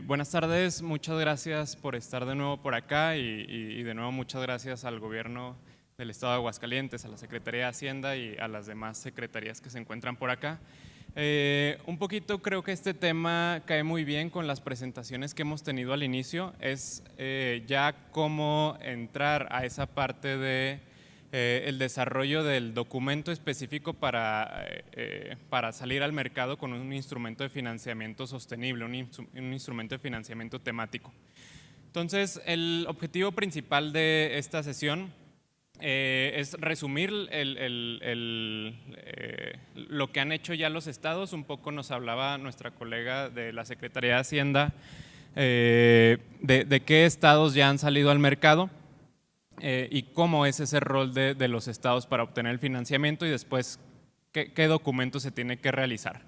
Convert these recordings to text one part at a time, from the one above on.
Buenas tardes, muchas gracias por estar de nuevo por acá y de nuevo muchas gracias al gobierno del estado de Aguascalientes, a la Secretaría de Hacienda y a las demás secretarías que se encuentran por acá. Un poquito creo que este tema cae muy bien con las presentaciones que hemos tenido al inicio, es ya cómo entrar a esa parte de el desarrollo del documento específico para salir al mercado con un instrumento de financiamiento sostenible, un instrumento de financiamiento temático. Entonces, el objetivo principal de esta sesión es resumir lo que han hecho ya los estados. Un poco nos hablaba nuestra colega de la Secretaría de Hacienda de qué estados ya han salido al mercado. Y cómo es ese rol de los estados para obtener el financiamiento y después qué documentos se tiene que realizar.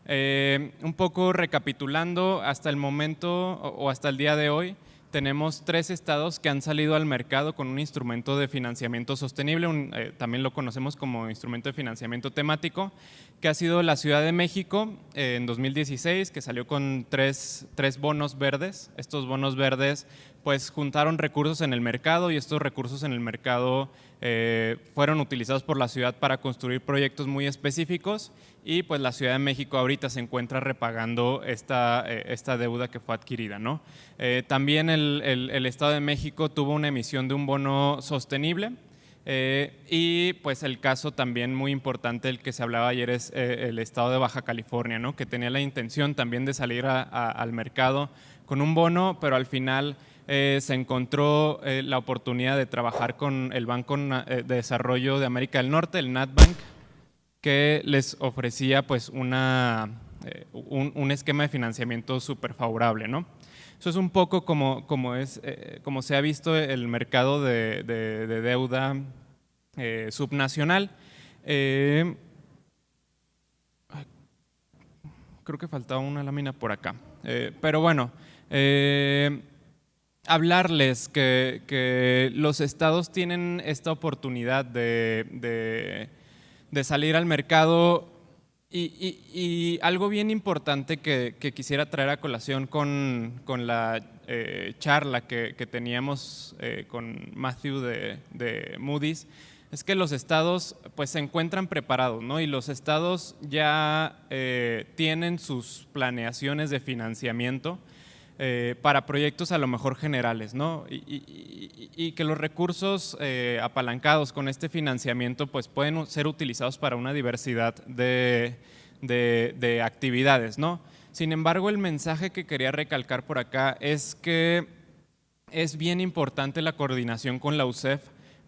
Un poco recapitulando, hasta el momento o hasta el día de hoy, tenemos 3 estados que han salido al mercado con un instrumento de financiamiento sostenible, también lo conocemos como instrumento de financiamiento temático, que ha sido la Ciudad de México en 2016, que salió con tres bonos verdes. Estos bonos verdes pues juntaron recursos en el mercado y estos recursos en el mercado fueron utilizados por la ciudad para construir proyectos muy específicos y pues la Ciudad de México ahorita se encuentra repagando esta deuda que fue adquirida, ¿no? También el Estado de México tuvo una emisión de un bono sostenible. Y pues el caso también muy importante del que se hablaba ayer es el estado de Baja California, ¿no? Que tenía la intención también de salir al mercado con un bono, pero al final se encontró la oportunidad de trabajar con el Banco de Desarrollo de América del Norte, el NatBank, que les ofrecía pues un esquema de financiamiento súper favorable, ¿no? Eso es un poco como se ha visto el mercado de deuda subnacional. Creo que faltaba una lámina por acá. Pero bueno, hablarles que los estados tienen esta oportunidad de salir al mercado. Y algo bien importante que quisiera traer a colación con la charla que teníamos con Matthew de Moody's es que los estados pues se encuentran preparados, ¿no? Y los estados ya tienen sus planeaciones de financiamiento para proyectos a lo mejor generales, ¿no? Y que los recursos apalancados con este financiamiento pues pueden ser utilizados para una diversidad de actividades, ¿no? Sin embargo, el mensaje que quería recalcar por acá es que es bien importante la coordinación con la UCEF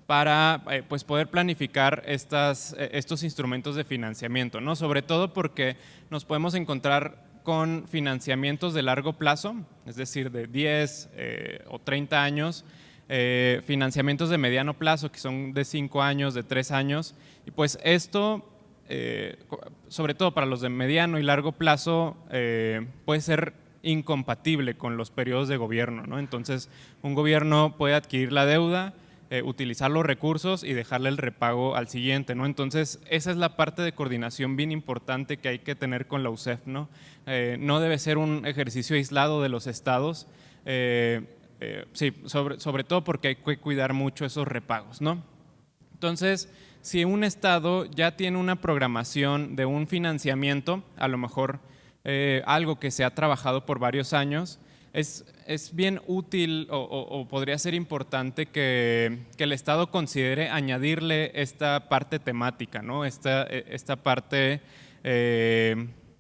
para pues poder planificar estos instrumentos de financiamiento, ¿no? Sobre todo porque nos podemos encontrar con financiamientos de largo plazo, es decir, de 10 o 30 años, financiamientos de mediano plazo, que son de 5 años, de 3 años, y pues esto, sobre todo para los de mediano y largo plazo, puede ser incompatible con los periodos de gobierno, ¿no? Entonces, un gobierno puede adquirir la deuda, utilizar los recursos y dejarle el repago al siguiente, ¿no? Entonces, esa es la parte de coordinación bien importante que hay que tener con la UCEF, ¿no? No debe ser un ejercicio aislado de los estados, sí, sobre todo porque hay que cuidar mucho esos repagos, ¿no? Entonces, si un estado ya tiene una programación de un financiamiento, a lo mejor algo que se ha trabajado por varios años, es bien útil o podría ser importante que el Estado considere añadirle esta parte temática, ¿no? Esta parte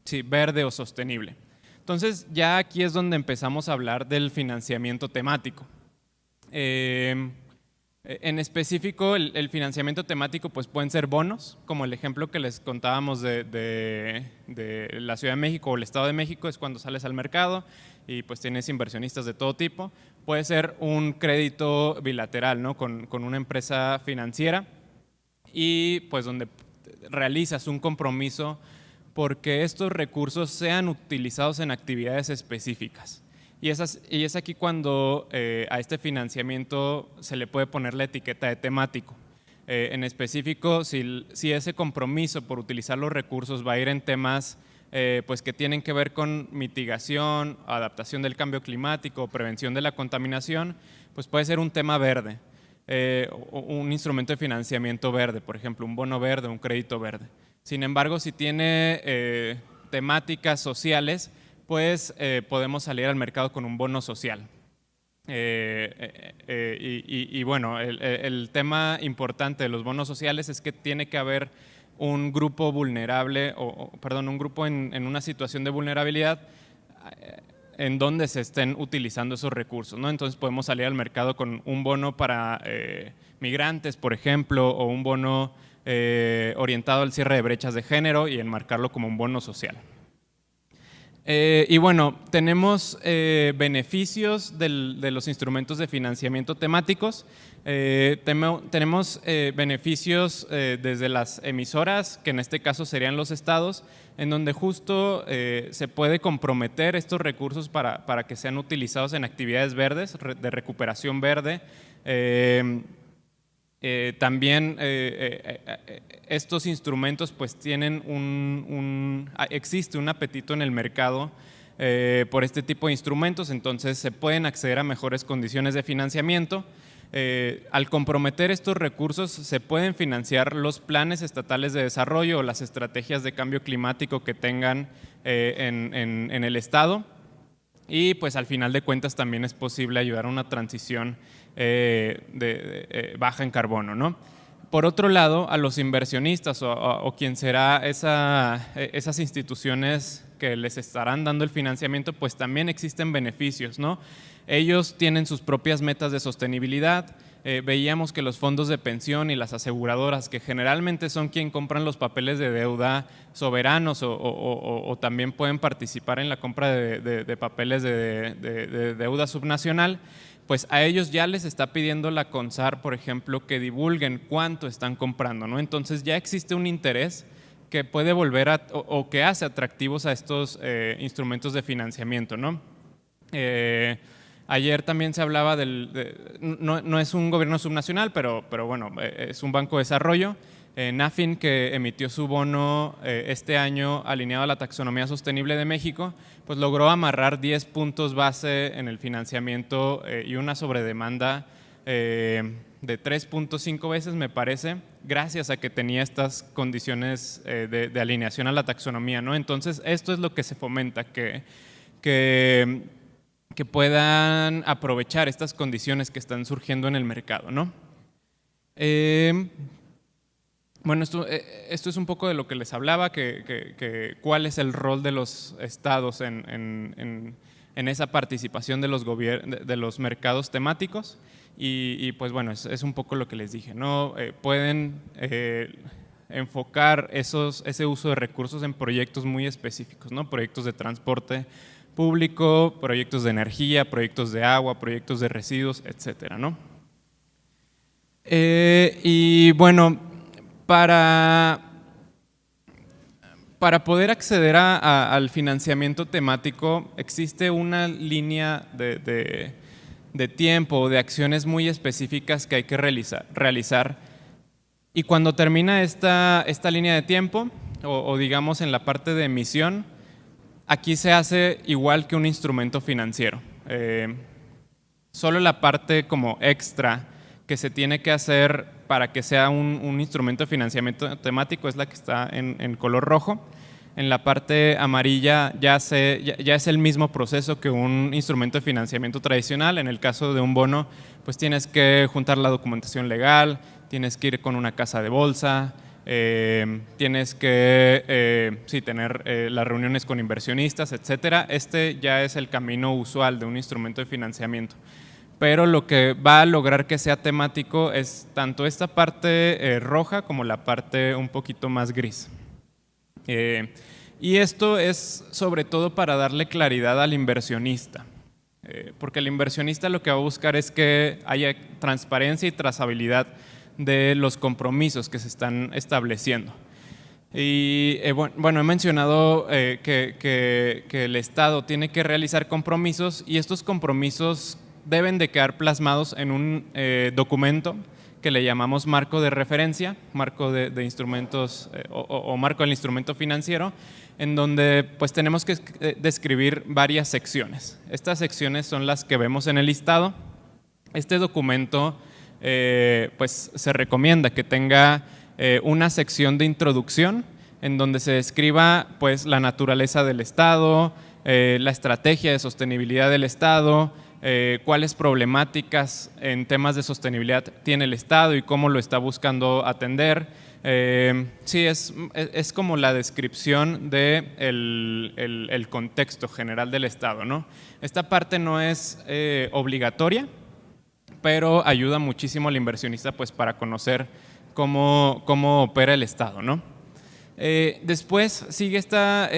sí, verde o sostenible. Entonces ya aquí es donde empezamos a hablar del financiamiento temático. En específico, el financiamiento temático pues pueden ser bonos, como el ejemplo que les contábamos de la Ciudad de México o el Estado de México, es cuando sales al mercado y pues tienes inversionistas de todo tipo. Puede ser un crédito bilateral, ¿no? con una empresa financiera y pues donde realizas un compromiso porque estos recursos sean utilizados en actividades específicas. Y es aquí cuando a este financiamiento se le puede poner la etiqueta de temático. En específico, si ese compromiso por utilizar los recursos va a ir en temas pues que tienen que ver con mitigación, adaptación del cambio climático, prevención de la contaminación, pues puede ser un tema verde, un instrumento de financiamiento verde, por ejemplo, un bono verde, un crédito verde. Sin embargo, si tiene temáticas sociales, pues podemos salir al mercado con un bono social. Y bueno, el tema importante de los bonos sociales es que tiene que haber un grupo vulnerable, perdón, un grupo en una situación de vulnerabilidad en donde se estén utilizando esos recursos, ¿no? Entonces podemos salir al mercado con un bono para migrantes, por ejemplo, o un bono orientado al cierre de brechas de género y enmarcarlo como un bono social. Y bueno, tenemos beneficios de los instrumentos de financiamiento temáticos. Tenemos beneficios desde las emisoras, que en este caso serían los estados, en donde justo se puede comprometer estos recursos para que sean utilizados en actividades verdes, de recuperación verde. También estos instrumentos pues tienen existe un apetito en el mercado por este tipo de instrumentos, entonces se pueden acceder a mejores condiciones de financiamiento. Al comprometer estos recursos se pueden financiar los planes estatales de desarrollo o las estrategias de cambio climático que tengan en el estado. Y pues al final de cuentas también es posible ayudar a una transición baja en carbono, ¿no? Por otro lado, a los inversionistas o quien será esas instituciones que les estarán dando el financiamiento, pues también existen beneficios, ¿no? Ellos tienen sus propias metas de sostenibilidad. Veíamos que los fondos de pensión y las aseguradoras, que generalmente son quien compran los papeles de deuda soberanos o también pueden participar en la compra de papeles de deuda subnacional, pues a ellos ya les está pidiendo la CONSAR, por ejemplo, que divulguen cuánto están comprando, ¿no? Entonces ya existe un interés que puede volver o que hace atractivos a estos instrumentos de financiamiento, ¿no? Ayer también se hablaba no es un gobierno subnacional, pero bueno, es un banco de desarrollo, Nafin, que emitió su bono este año alineado a la taxonomía sostenible de México, pues logró amarrar 10 puntos base en el financiamiento y una sobredemanda de 3.5 veces, me parece, gracias a que tenía estas condiciones de alineación a la taxonomía, ¿no? Entonces, esto es lo que se fomenta, que puedan aprovechar estas condiciones que están surgiendo en el mercado, ¿no? Bueno, esto es un poco de lo que les hablaba, cuál es el rol de los estados en esa participación de los mercados temáticos y pues bueno, es un poco lo que les dije, ¿no? Pueden enfocar ese uso de recursos en proyectos muy específicos, ¿no? Proyectos de transporte público, proyectos de energía, proyectos de agua, proyectos de residuos, etcétera, ¿no? Y bueno, para poder acceder al financiamiento temático existe una línea de tiempo, de acciones muy específicas que hay que realizar. Y cuando termina esta línea de tiempo, o digamos en la parte de emisión, aquí se hace igual que un instrumento financiero. Solo la parte como extra que se tiene que hacer para que sea un instrumento de financiamiento temático es la que está en color rojo. En la parte amarilla ya es el mismo proceso que un instrumento de financiamiento tradicional. En el caso de un bono, pues tienes que juntar la documentación legal, tienes que ir con una casa de bolsa, tienes que tener las reuniones con inversionistas, etcétera. Este ya es el camino usual de un instrumento de financiamiento. Pero lo que va a lograr que sea temático es tanto esta parte roja como la parte un poquito más gris. Y esto es sobre todo para darle claridad al inversionista, porque el inversionista lo que va a buscar es que haya transparencia y trazabilidad de los compromisos que se están estableciendo. Y bueno, he mencionado que el Estado tiene que realizar compromisos y estos compromisos deben de quedar plasmados en un documento que le llamamos marco de referencia, marco de instrumentos o marco del instrumento financiero, en donde pues tenemos que describir varias secciones. Estas secciones son las que vemos en el listado. Este documento pues se recomienda que tenga una sección de introducción en donde se describa pues la naturaleza del Estado, la estrategia de sostenibilidad del Estado, cuáles problemáticas en temas de sostenibilidad tiene el Estado y cómo lo está buscando atender. Sí, es como la descripción del contexto general del Estado, ¿no? Esta parte no es obligatoria, pero ayuda muchísimo al inversionista pues, para conocer cómo opera el Estado, ¿no? Después sigue esta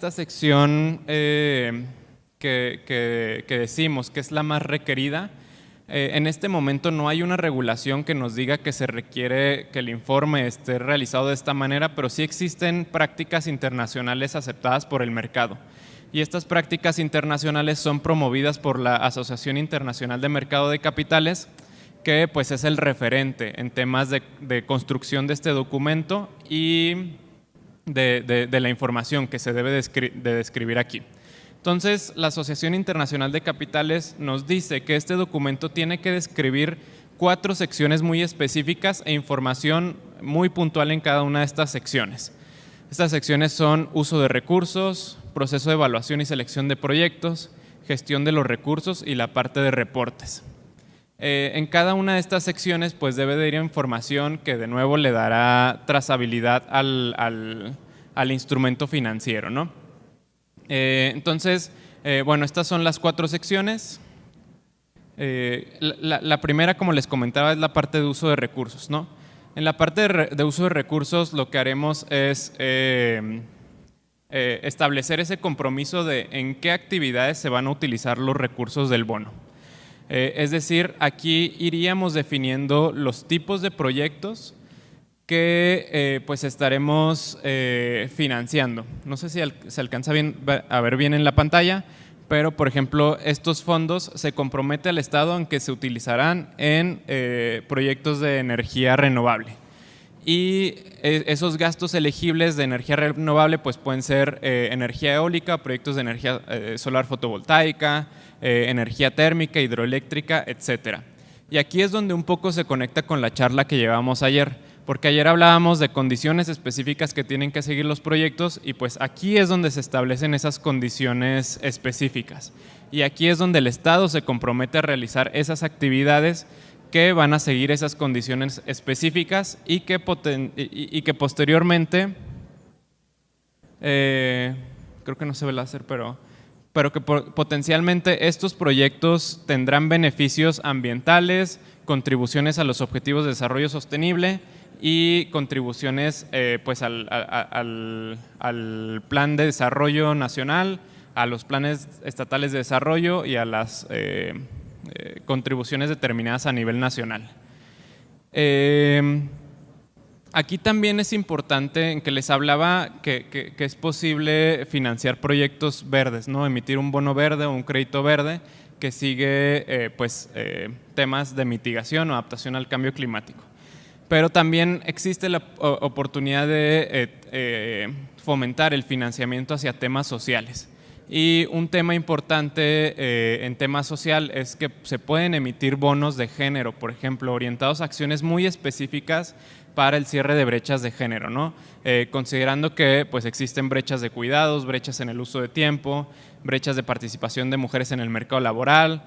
sección que decimos que es la más requerida. En este momento no hay una regulación que nos diga que se requiere que el informe esté realizado de esta manera, pero sí existen prácticas internacionales aceptadas por el mercado. Y estas prácticas internacionales son promovidas por la Asociación Internacional de Mercado de Capitales, que pues es el referente en temas de construcción de este documento y de la información que se debe de describir aquí. Entonces, la Asociación Internacional de Capitales nos dice que este documento tiene que describir 4 secciones muy específicas e información muy puntual en cada una de estas secciones. Estas secciones son uso de recursos, proceso de evaluación y selección de proyectos, gestión de los recursos y la parte de reportes. En cada una de estas secciones pues debe de ir información que de nuevo le dará trazabilidad al instrumento financiero, ¿no? Entonces, bueno, estas son las 4 secciones. La primera, como les comentaba, es la parte de uso de recursos, ¿no? En la parte de uso de recursos lo que haremos es establecer ese compromiso de en qué actividades se van a utilizar los recursos del bono. Es decir, aquí iríamos definiendo los tipos de proyectos que pues estaremos financiando. No sé si se alcanza a ver bien en la pantalla, pero por ejemplo estos fondos se compromete al Estado en que se utilizarán en proyectos de energía renovable. Y esos gastos elegibles de energía renovable pues pueden ser energía eólica, proyectos de energía solar fotovoltaica, energía térmica, hidroeléctrica, etcétera. Y aquí es donde un poco se conecta con la charla que llevamos ayer, porque ayer hablábamos de condiciones específicas que tienen que seguir los proyectos y pues aquí es donde se establecen esas condiciones específicas. Y aquí es donde el Estado se compromete a realizar esas actividades que van a seguir esas condiciones específicas y que posteriormente, creo que no se ve el láser, pero que potencialmente estos proyectos tendrán beneficios ambientales, contribuciones a los objetivos de desarrollo sostenible y contribuciones pues al plan de desarrollo nacional, a los planes estatales de desarrollo y a las contribuciones determinadas a nivel nacional. Aquí también es importante en que les hablaba que es posible financiar proyectos verdes, ¿no? Emitir un bono verde o un crédito verde que sigue temas de mitigación o adaptación al cambio climático. Pero también existe la oportunidad de fomentar el financiamiento hacia temas sociales. Y un tema importante en tema social es que se pueden emitir bonos de género, por ejemplo, orientados a acciones muy específicas para el cierre de brechas de género, ¿no? Considerando que pues, existen brechas de cuidados, brechas en el uso de tiempo, brechas de participación de mujeres en el mercado laboral,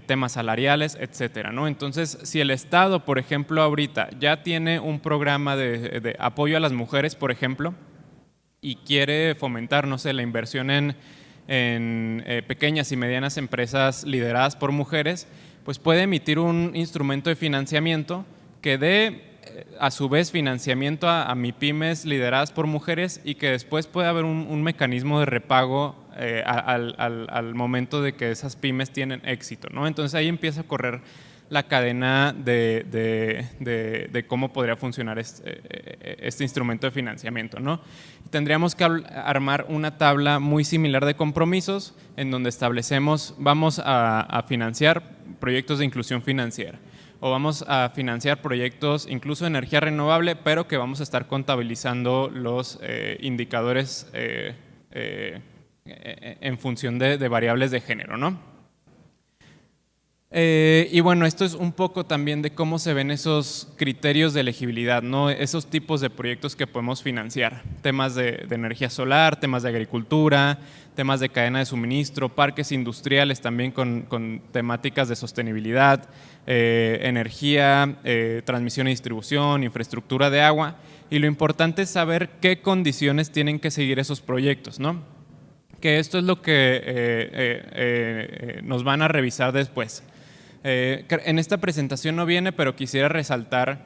temas salariales, etcétera, ¿no? Entonces, si el Estado, por ejemplo, ahorita ya tiene un programa de apoyo a las mujeres, por ejemplo, y quiere fomentar, no sé, la inversión en pequeñas y medianas empresas lideradas por mujeres, pues puede emitir un instrumento de financiamiento que dé a su vez financiamiento a MIPYMES lideradas por mujeres y que después puede haber un mecanismo de repago al momento de que esas pymes tienen éxito, ¿no? Entonces ahí empieza a correr la cadena de cómo podría funcionar este instrumento de financiamiento, ¿no? Tendríamos que armar una tabla muy similar de compromisos en donde establecemos, vamos a financiar proyectos de inclusión financiera o vamos a financiar proyectos incluso de energía renovable, pero que vamos a estar contabilizando los indicadores en función de variables de género, ¿no? Y bueno, esto es un poco también de cómo se ven esos criterios de elegibilidad, ¿no? Esos tipos de proyectos que podemos financiar. Temas de energía solar, temas de agricultura, temas de cadena de suministro, parques industriales también con temáticas de sostenibilidad, energía, transmisión y distribución, infraestructura de agua. Y lo importante es saber qué condiciones tienen que seguir esos proyectos, ¿no? Que esto es lo que nos van a revisar después. En esta presentación no viene, pero quisiera resaltar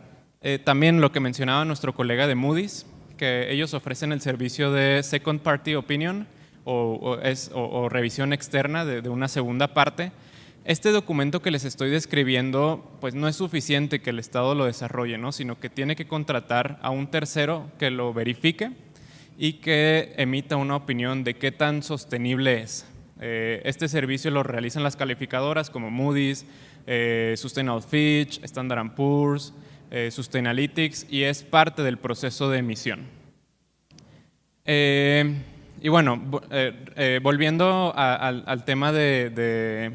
también lo que mencionaba nuestro colega de Moody's, que ellos ofrecen el servicio de Second Party Opinion o revisión externa de una segunda parte. Este documento que les estoy describiendo, pues no es suficiente que el Estado lo desarrolle, ¿no? Sino que tiene que contratar a un tercero que lo verifique y que emita una opinión de qué tan sostenible es. Este servicio lo realizan las calificadoras como Moody's, Sustainalytics, Standard & Poor's, Sustainalytics, y es parte del proceso de emisión. Y bueno, volviendo al tema del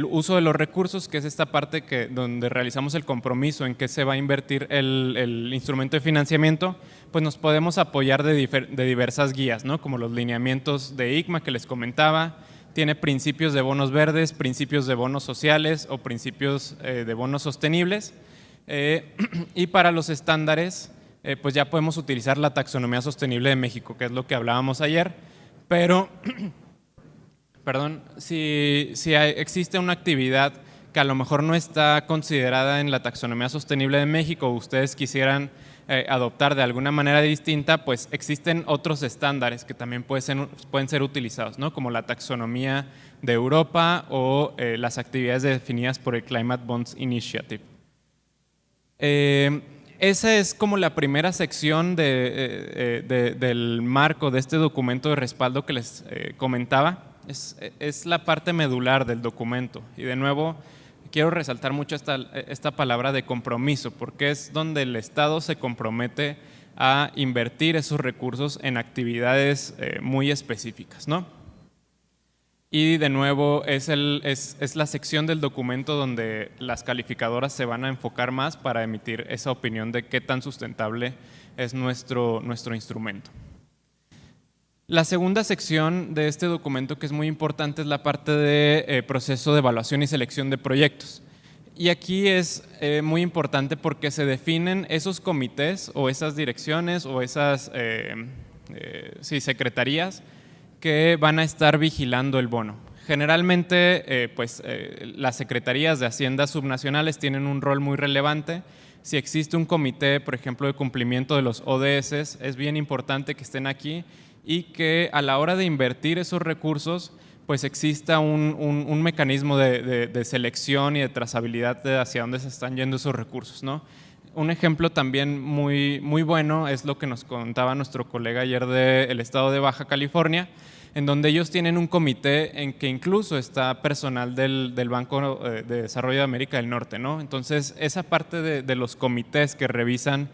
uso de los recursos, que es esta parte donde realizamos el compromiso en qué se va a invertir el instrumento de financiamiento, pues nos podemos apoyar de diversas guías, ¿no? Como los lineamientos de ICMA que les comentaba, tiene principios de bonos verdes, principios de bonos sociales o principios de bonos sostenibles. Y para los estándares, pues ya podemos utilizar la taxonomía sostenible de México, que es lo que hablábamos ayer, pero perdón, si existe una actividad que a lo mejor no está considerada en la taxonomía sostenible de México o ustedes quisieran adoptar de alguna manera distinta, pues existen otros estándares que también pueden ser utilizados, ¿no? Como la taxonomía de Europa o las actividades definidas por el Climate Bonds Initiative. Esa es como la primera sección del marco de este documento de respaldo que les comentaba. Es la parte medular del documento y de nuevo quiero resaltar mucho esta palabra de compromiso porque es donde el Estado se compromete a invertir esos recursos en actividades muy específicas, ¿no? Y de nuevo es la sección del documento donde las calificadoras se van a enfocar más para emitir esa opinión de qué tan sustentable es nuestro instrumento. La segunda sección de este documento, que es muy importante, es la parte de proceso de evaluación y selección de proyectos. Y aquí es muy importante porque se definen esos comités o esas direcciones o esas secretarías que van a estar vigilando el bono. Generalmente, las secretarías de Hacienda subnacionales tienen un rol muy relevante. Si existe un comité, por ejemplo, de cumplimiento de los ODS, es bien importante que estén aquí y que a la hora de invertir esos recursos, pues exista un mecanismo de selección y de trazabilidad de hacia dónde se están yendo esos recursos, ¿no? Un ejemplo también muy bueno es lo que nos contaba nuestro colega ayer del estado de Baja California, en donde ellos tienen un comité en que incluso está personal del Banco de Desarrollo de América del Norte, ¿no? Entonces, esa parte de los comités que revisan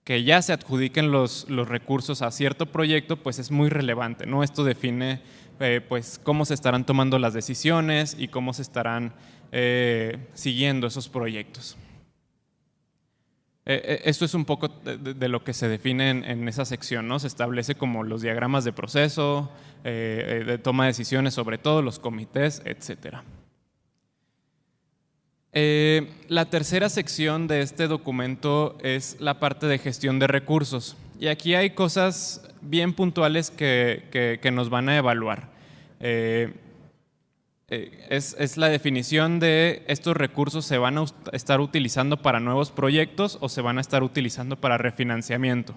que ya se adjudiquen los recursos a cierto proyecto, pues es muy relevante, ¿no? Esto define pues cómo se estarán tomando las decisiones y cómo se estarán siguiendo esos proyectos. Esto es un poco de lo que se define en esa sección, ¿no? Se establece como los diagramas de proceso, de toma de decisiones, sobre todo los comités, etcétera. La tercera sección de este documento es la parte de gestión de recursos. Y aquí hay cosas bien puntuales que nos van a evaluar. Es la definición de estos recursos se van a estar utilizando para nuevos proyectos o se van a estar utilizando para refinanciamiento.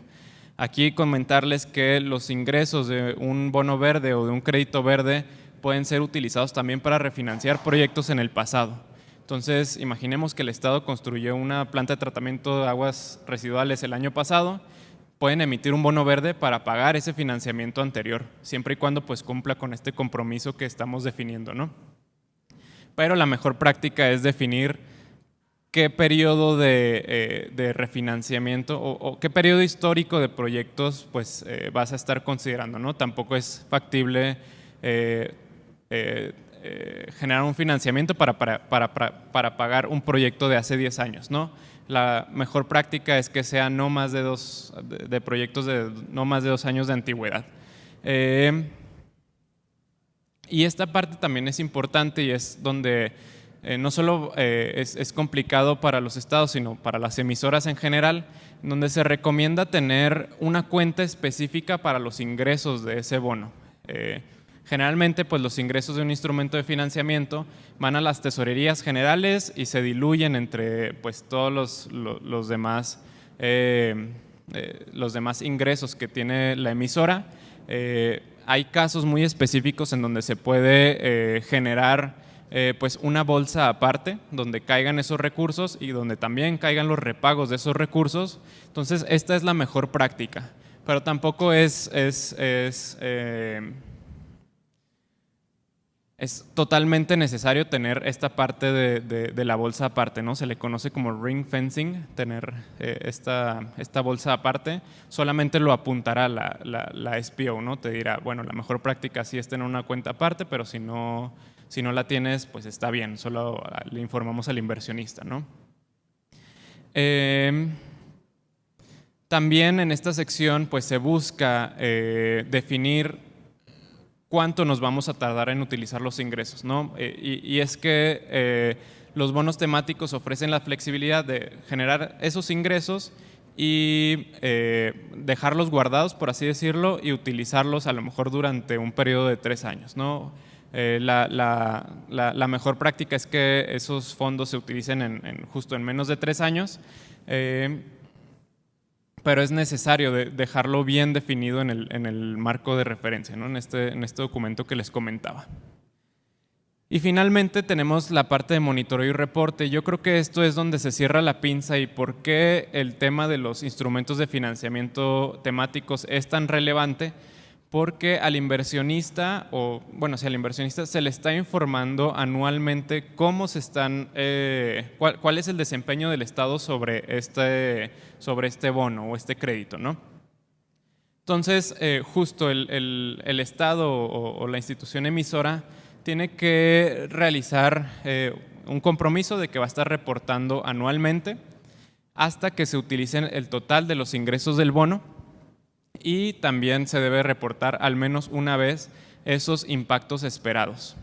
Aquí comentarles que los ingresos de un bono verde o de un crédito verde pueden ser utilizados también para refinanciar proyectos en el pasado. Entonces, imaginemos que el Estado construyó una planta de tratamiento de aguas residuales el año pasado, pueden emitir un bono verde para pagar ese financiamiento anterior, siempre y cuando pues cumpla con este compromiso que estamos definiendo, ¿no? Pero la mejor práctica es definir qué periodo de refinanciamiento o qué periodo histórico de proyectos pues, vas a estar considerando, ¿no? Tampoco es factible generar un financiamiento para pagar un proyecto de hace 10 años, ¿no? La mejor práctica es que sea no más de proyectos de no más de 2 años de antigüedad. Y esta parte también es importante y es donde no solo es complicado para los estados, sino para las emisoras en general, donde se recomienda tener una cuenta específica para los ingresos de ese bono. Generalmente, pues los ingresos de un instrumento de financiamiento van a las tesorerías generales y se diluyen entre pues, todos los demás ingresos que tiene la emisora. Hay casos muy específicos en donde se puede generar pues una bolsa aparte donde caigan esos recursos y donde también caigan los repagos de esos recursos. Entonces, esta es la mejor práctica, pero tampoco es totalmente necesario tener esta parte de la bolsa aparte, ¿no? Se le conoce como ring fencing, tener esta bolsa aparte. Solamente lo apuntará la SPO, ¿no? Te dirá, bueno, la mejor práctica sí es tener una cuenta aparte, pero si no la tienes, pues está bien, solo le informamos al inversionista, ¿no? También en esta sección pues, se busca definir cuánto nos vamos a tardar en utilizar los ingresos, ¿no? Y es que los bonos temáticos ofrecen la flexibilidad de generar esos ingresos y dejarlos guardados, por así decirlo, y utilizarlos a lo mejor durante un periodo de 3 años, ¿no? La mejor práctica es que esos fondos se utilicen justo en menos de 3 años, pero es necesario dejarlo bien definido en el marco de referencia, ¿no? en este documento que les comentaba. Y finalmente tenemos la parte de monitoreo y reporte. Yo creo que esto es donde se cierra la pinza y por qué el tema de los instrumentos de financiamiento temáticos es tan relevante, porque al inversionista, si al inversionista se le está informando anualmente cómo se están, cuál es el desempeño del Estado sobre este bono o este crédito, ¿no? Entonces, justo el Estado o la institución emisora tiene que realizar un compromiso de que va a estar reportando anualmente hasta que se utilicen el total de los ingresos del bono. Y también se debe reportar al menos una vez esos impactos esperados.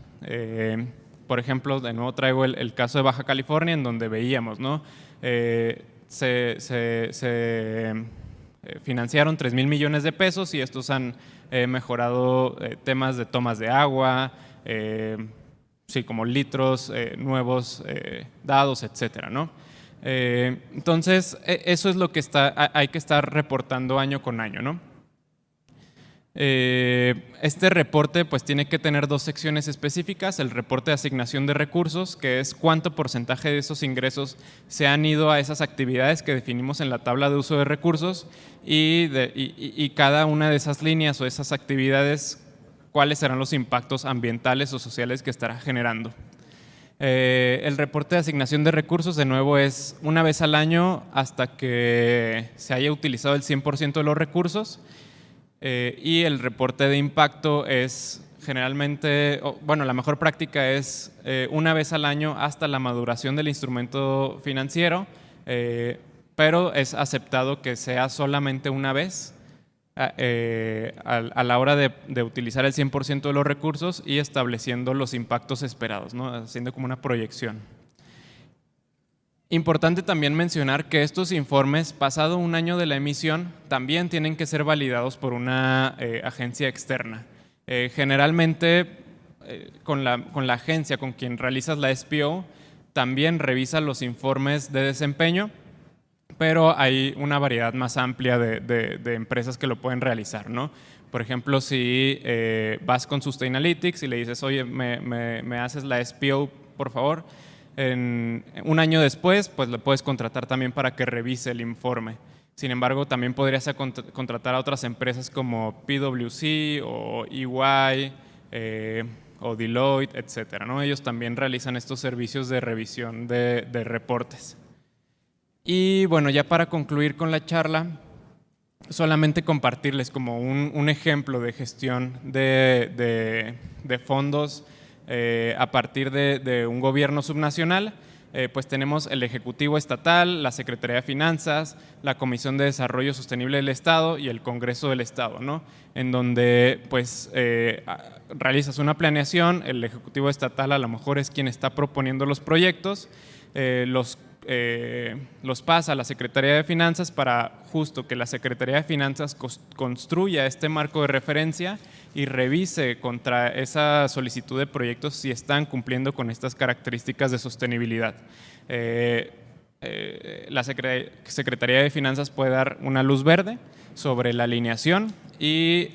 Por ejemplo, de nuevo traigo el caso de Baja California, en donde veíamos, ¿no? Se financiaron 3,000 millones de pesos y estos han mejorado temas de tomas de agua, sí, como litros nuevos dados, etcétera, ¿no? Entonces, eso es lo que hay que estar reportando año con año, ¿no? Este reporte pues tiene que tener 2 secciones específicas: el reporte de asignación de recursos, que es cuánto porcentaje de esos ingresos se han ido a esas actividades que definimos en la tabla de uso de recursos, y cada una de esas líneas o esas actividades, cuáles serán los impactos ambientales o sociales que estará generando. El reporte de asignación de recursos, de nuevo, es una vez al año hasta que se haya utilizado el 100% de los recursos. Y el reporte de impacto es generalmente, la mejor práctica es una vez al año hasta la maduración del instrumento financiero, pero es aceptado que sea solamente una vez a la hora de utilizar el 100% de los recursos y estableciendo los impactos esperados, ¿no? Haciendo como una proyección. Importante también mencionar que estos informes, pasado un año de la emisión, también tienen que ser validados por una agencia externa. Generalmente, con la agencia con quien realizas la SPO, también revisa los informes de desempeño, pero hay una variedad más amplia de empresas que lo pueden realizar, ¿no? Por ejemplo, si vas con Sustainalytics y le dices, oye, me haces la SPO, por favor, un año después, pues le puedes contratar también para que revise el informe. Sin embargo, también podrías contratar a otras empresas como PwC o EY, o Deloitte, etcétera, ¿no? Ellos también realizan estos servicios de revisión de reportes. Y bueno, ya para concluir con la charla, solamente compartirles como un ejemplo de gestión de fondos a partir de un gobierno subnacional. Pues tenemos el Ejecutivo Estatal, la Secretaría de Finanzas, la Comisión de Desarrollo Sostenible del Estado y el Congreso del Estado, ¿no? En donde pues realizas una planeación, el Ejecutivo Estatal a lo mejor es quien está proponiendo los proyectos, los pasa a la Secretaría de Finanzas para justo que la Secretaría de Finanzas construya este marco de referencia y revise contra esa solicitud de proyectos si están cumpliendo con estas características de sostenibilidad. La Secretaría de Finanzas puede dar una luz verde sobre la alineación y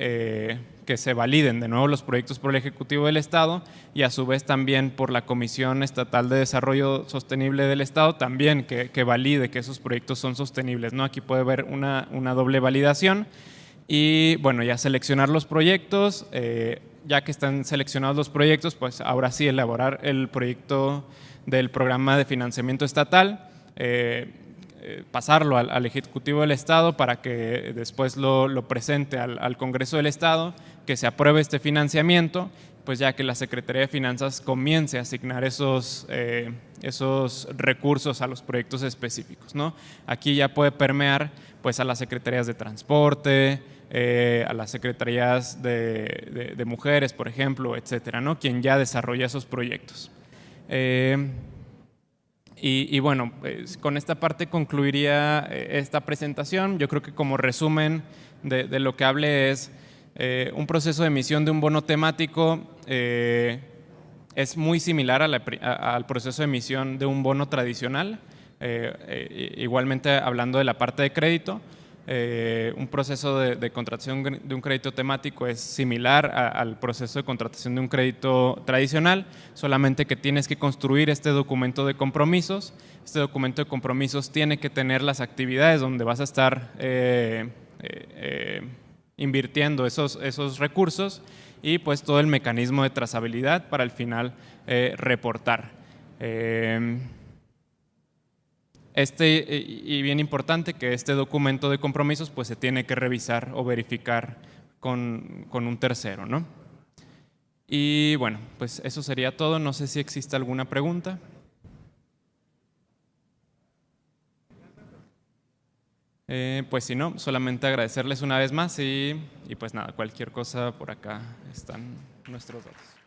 que se validen de nuevo los proyectos por el Ejecutivo del Estado y a su vez también por la Comisión Estatal de Desarrollo Sostenible del Estado también que valide que esos proyectos son sostenibles, ¿no? Aquí puede haber una doble validación y bueno, ya seleccionar los proyectos, ya que están seleccionados los proyectos, pues ahora sí elaborar el proyecto del programa de financiamiento estatal, pasarlo al Ejecutivo del Estado para que después lo presente al Congreso del Estado, que se apruebe este financiamiento, pues ya que la Secretaría de Finanzas comience a asignar esos recursos a los proyectos específicos, ¿no? Aquí ya puede permear pues a las secretarías de transporte, a las secretarías de mujeres, por ejemplo, etcétera, ¿no? Quien ya desarrolla esos proyectos. Y bueno, pues con esta parte concluiría esta presentación. Yo creo que como resumen de lo que hablé es un proceso de emisión de un bono temático es muy similar al proceso de emisión de un bono tradicional. Igualmente hablando de la parte de crédito, un proceso de contratación de un crédito temático es similar al proceso de contratación de un crédito tradicional, solamente que tienes que construir este documento de compromisos. Este documento de compromisos tiene que tener las actividades donde vas a estar invirtiendo esos recursos y pues todo el mecanismo de trazabilidad para al final reportar. Y bien importante que este documento de compromisos pues se tiene que revisar o verificar con un tercero, ¿no? Y bueno, pues eso sería todo. No sé si existe alguna pregunta. Pues si no, solamente agradecerles una vez más y pues nada, cualquier cosa por acá están nuestros datos.